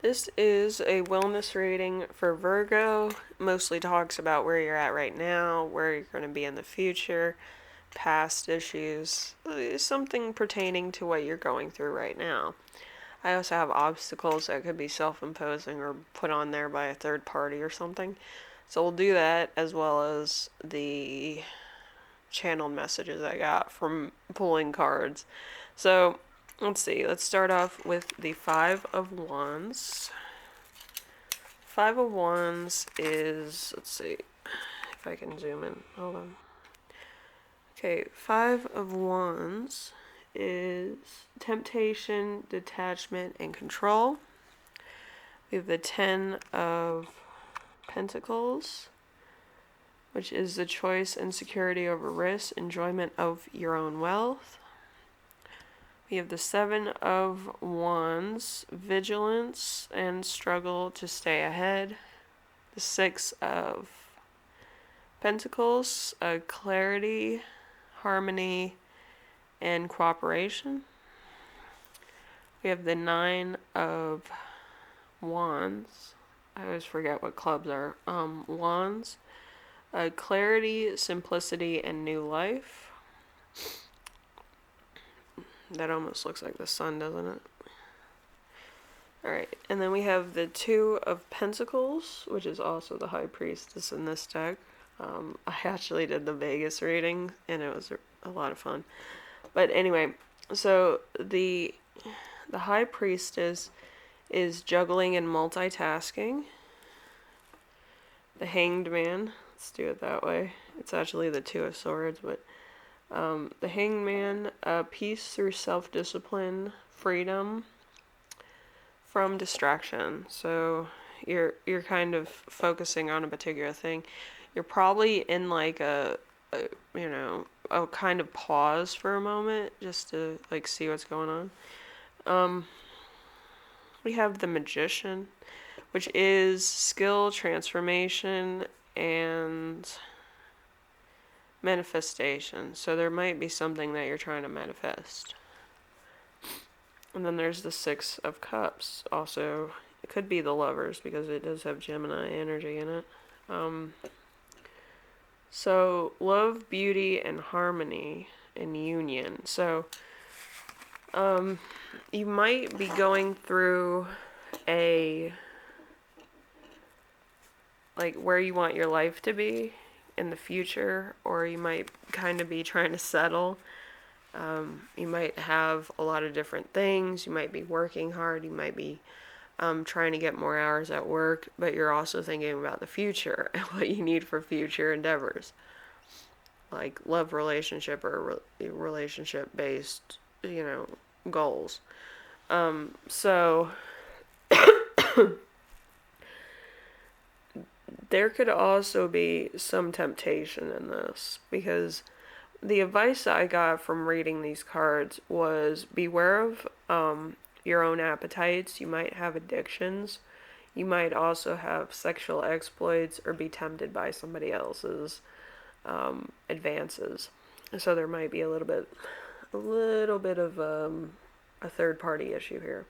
This is a wellness reading for Virgo. Mostly talks about where you're at right now, where you're going to be in the future, past issues, something pertaining to what you're going through right now. I also have obstacles that could be self-imposing or put on there by a third party or something. So we'll do that as well as the channeled messages I got from pulling cards. So let's see. Let's start off with the Five of Wands. Five of Wands is, let's see if I can zoom in. Hold on. Okay, Five of Wands is temptation, detachment, and control. We have the Ten of Pentacles, which is the choice and security over risk, enjoyment of your own wealth. We have the Seven of Wands, vigilance and struggle to stay ahead. The Six of Pentacles, clarity, harmony, and cooperation. We have the Nine of Wands. I always forget what clubs are. Wands, clarity, simplicity, and new life. That almost looks like the sun, doesn't it? Alright, and then we have the Two of Pentacles, which is also the High Priestess in this deck. I actually did the Vegas reading, and it was a lot of fun. But anyway, so the High Priestess is juggling and multitasking. The Hanged Man, let's do it that way. It's actually the Two of Swords, but the Hanged Man, peace through self-discipline, freedom from distraction. So you're kind of focusing on a particular thing. You're probably in like a kind of pause for a moment just to like see what's going on. We have the Magician, which is skill, transformation, and manifestation. So there might be something that you're trying to manifest. And then there's the Six of Cups. Also, it could be the Lovers because it does have Gemini energy in it. So love, beauty, and harmony and union. So you might be going through a like where you want your life to be in the future, or you might kind of be trying to settle. You might have a lot of different things. You might be working hard. You might be trying to get more hours at work, but you're also thinking about the future and what you need for future endeavors, like love relationship or relationship based, goals. So there could also be some temptation in this because the advice I got from reading these cards was beware of your own appetites. You might have addictions. You might also have sexual exploits or be tempted by somebody else's advances. So there might be a little bit of a third party issue here.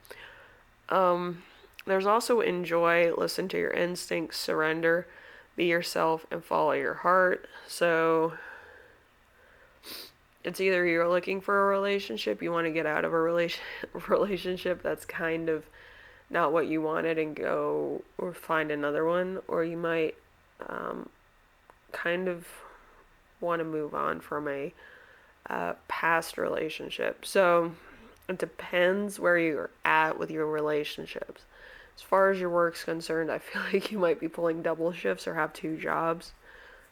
There's also enjoy, listen to your instincts, surrender, be yourself, and follow your heart. So it's either you're looking for a relationship, you want to get out of a relationship that's kind of not what you wanted and go or find another one, or you might kind of want to move on from a past relationship. So it depends where you're at with your relationships. As far as your work's concerned, I feel like you might be pulling double shifts or have two jobs.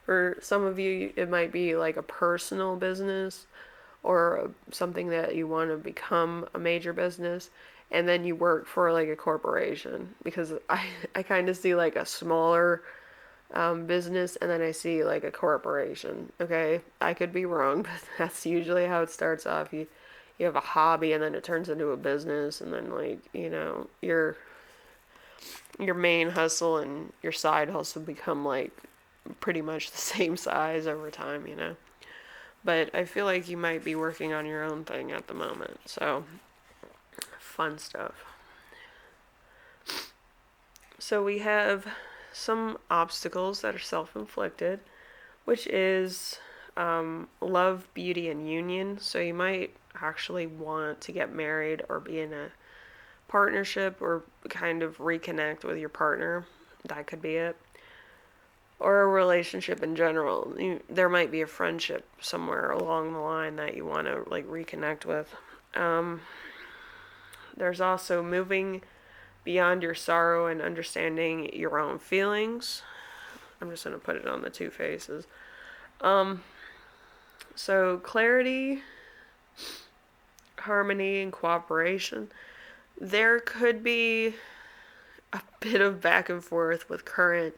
For some of you, it might be like a personal business or something that you want to become a major business, and then you work for like a corporation, because I kind of see like a smaller business and then I see like a corporation. Okay, I could be wrong, but that's usually how it starts off. You have a hobby and then it turns into a business, and then like your main hustle and your side hustle become like pretty much the same size over time, But I feel like you might be working on your own thing at the moment. So, fun stuff. So we have some obstacles that are self-inflicted, which is love, beauty, and union. So you might actually want to get married or be in a partnership or kind of reconnect with your partner. That could be it. Or a relationship in general. There might be a friendship somewhere along the line that you want to like reconnect with. Um, there's also moving beyond your sorrow and understanding your own feelings. I'm just going to put it on the two faces. Um, so clarity, harmony, and cooperation. There could be a bit of back and forth with current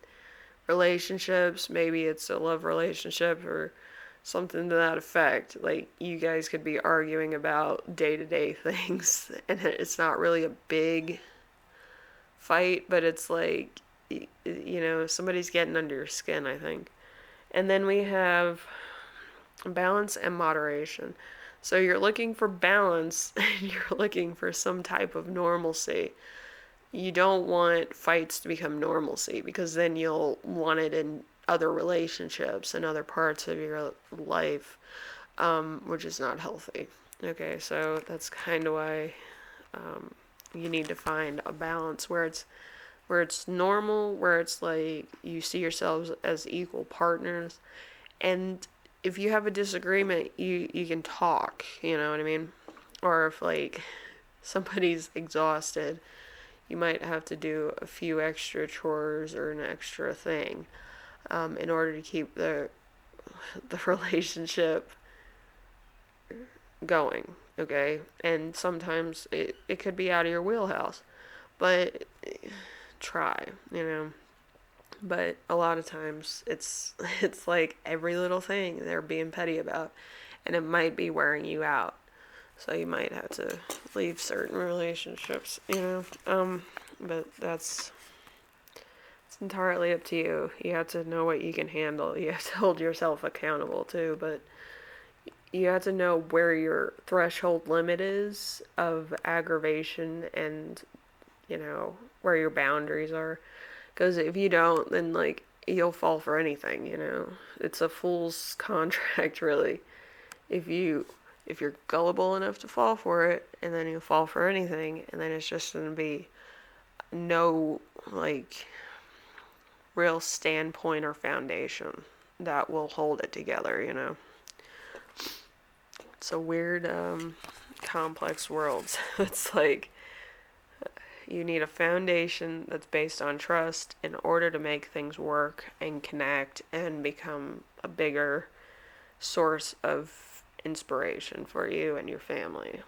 relationships. Maybe it's a love relationship or something to that effect. Like, you guys could be arguing about day to day things, and it's not really a big fight, but it's like, somebody's getting under your skin, I think. And then we have balance and moderation. So you're looking for balance and you're looking for some type of normalcy. You don't want fights to become normalcy because then you'll want it in other relationships and other parts of your life, which is not healthy. Okay, so that's kind of why you need to find a balance where it's normal, where it's like you see yourselves as equal partners, and if you have a disagreement, you can talk. You know what I mean? Or if like somebody's exhausted, you might have to do a few extra chores or an extra thing in order to keep the relationship going. Okay, and sometimes it could be out of your wheelhouse, but try, But a lot of times it's like every little thing they're being petty about, and it might be wearing you out. So you might have to leave certain relationships. But it's entirely up to you. You have to know what you can handle. You have to hold yourself accountable too, but you have to know where your threshold limit is of aggravation and, where your boundaries are. Because if you don't, then like you'll fall for anything. It's a fool's contract, really. If you if you're gullible enough to fall for it, and then you fall for anything, and then it's just gonna be no like real standpoint or foundation that will hold it together. It's a weird, complex world. It's like you need a foundation that's based on trust in order to make things work and connect and become a bigger source of inspiration for you and your family.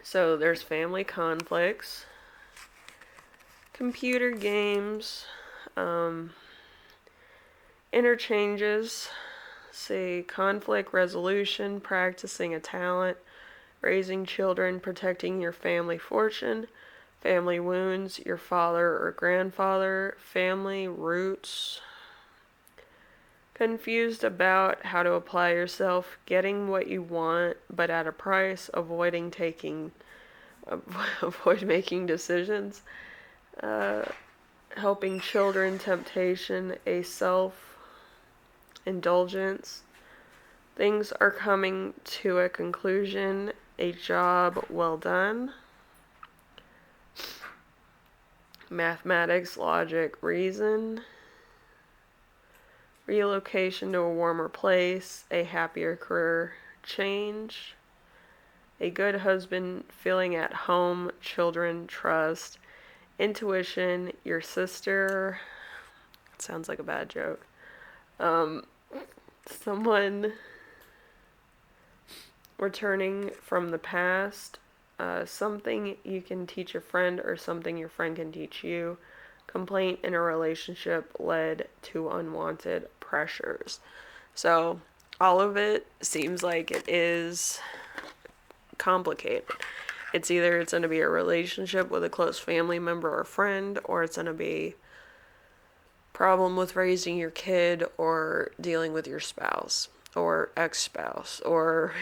So there's family conflicts, computer games, um, interchanges, say conflict resolution, practicing a talent, raising children, protecting your family fortune, family wounds, your father or grandfather, family roots, confused about how to apply yourself, getting what you want but at a price, avoid making decisions, helping children, temptation, a self indulgence. Things are coming to a conclusion, a job well done. Mathematics, logic, reason. Relocation to a warmer place, a happier career change. A good husband, feeling at home, children, trust. Intuition, your sister. It sounds like a bad joke. Someone returning from the past, something you can teach a friend or something your friend can teach you. Complaint in a relationship led to unwanted pressures. So all of it seems like it is complicated. It's either it's going to be a relationship with a close family member or friend, or it's going to be problem with raising your kid or dealing with your spouse or ex-spouse or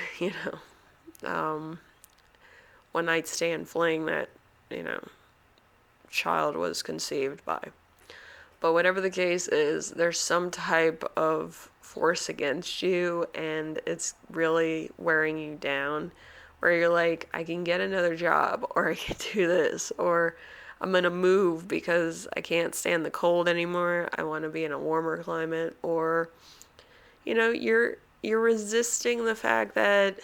one night stand fling that child was conceived by. But whatever the case is, there's some type of force against you, and it's really wearing you down. Where you're like, I can get another job, or I can do this, or I'm gonna move because I can't stand the cold anymore. I want to be in a warmer climate, or you're resisting the fact that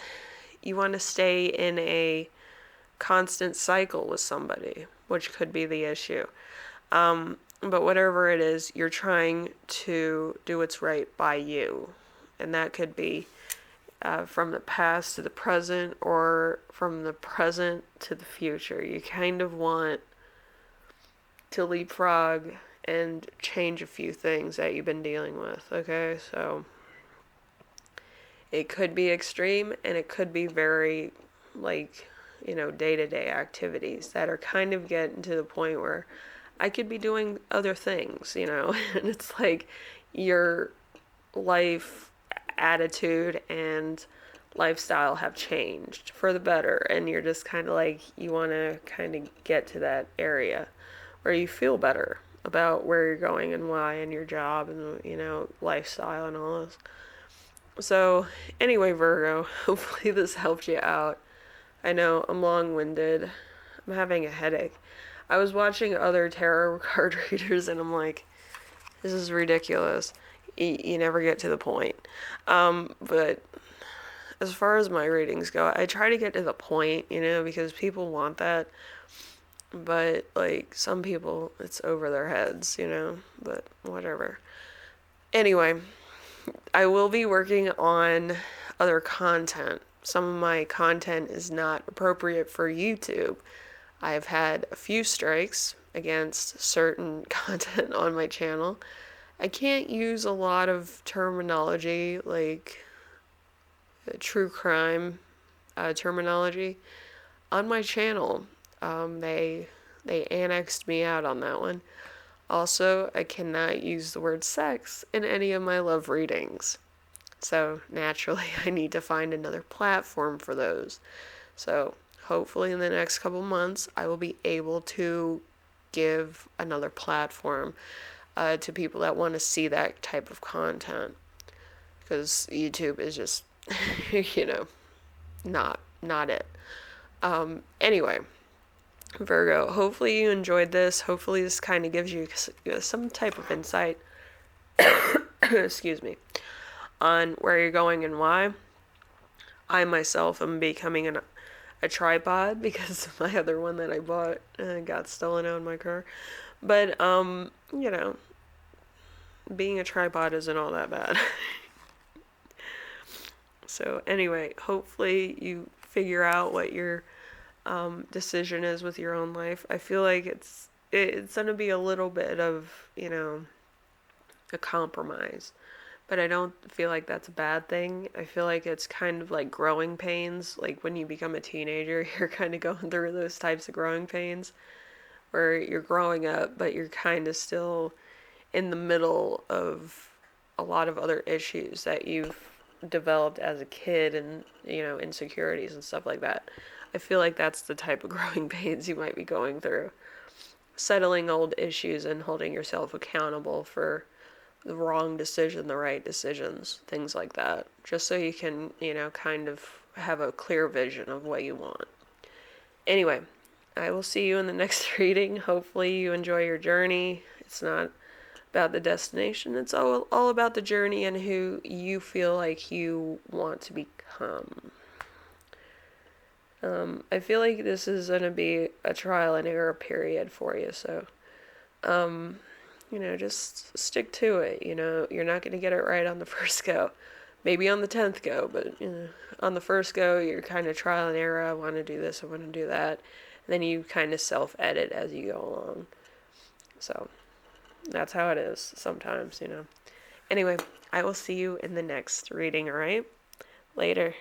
you want to stay in a constant cycle with somebody, which could be the issue. But whatever it is, you're trying to do what's right by you. And that could be from the past to the present, or from the present to the future. You kind of want to leapfrog and change a few things that you've been dealing with, okay? So it could be extreme, and it could be very, like, day-to-day activities that are kind of getting to the point where I could be doing other things, and it's like your life attitude and lifestyle have changed for the better, and you're just kind of like, you want to kind of get to that area where you feel better about where you're going and why, and your job and, lifestyle and all this. So, anyway, Virgo, hopefully this helped you out. I know I'm long-winded. I'm having a headache. I was watching other tarot card readers, and I'm like, this is ridiculous. You never get to the point. But as far as my readings go, I try to get to the point, because people want that. But, like, some people, it's over their heads, but whatever. Anyway, I will be working on other content. Some of my content is not appropriate for YouTube. I've had a few strikes against certain content on my channel. I can't use a lot of terminology, like true crime terminology, on my channel. They annexed me out on that one. Also, I cannot use the word sex in any of my love readings. So, naturally, I need to find another platform for those. So, hopefully in the next couple months, I will be able to give another platform to people that want to see that type of content. Because YouTube is just, not it. Anyway, Virgo, hopefully you enjoyed this. Hopefully this kind of gives you some type of insight, excuse me, on where you're going and why. I myself am becoming a tripod because my other one that I bought got stolen out of my car. But, being a tripod isn't all that bad. So anyway, hopefully you figure out what your decision is with your own life. I feel like it's going to be a little bit of, a compromise. But I don't feel like that's a bad thing. I feel like it's kind of like growing pains. Like when you become a teenager, you're kind of going through those types of growing pains where you're growing up, but you're kind of still in the middle of a lot of other issues that you've developed as a kid, and, insecurities and stuff like that. I feel like that's the type of growing pains you might be going through. Settling old issues and holding yourself accountable for the wrong decision, the right decisions, things like that. Just so you can, kind of have a clear vision of what you want. Anyway, I will see you in the next reading. Hopefully you enjoy your journey. It's not about the destination. It's all about the journey and who you feel like you want to become. I feel like this is going to be a trial and error period for you. So, just stick to it. You're not going to get it right on the first go. Maybe on the 10th go, but, on the first go, you're kind of trial and error. I want to do this, I want to do that. And then you kind of self-edit as you go along. So, that's how it is sometimes, Anyway, I will see you in the next reading, alright? Later.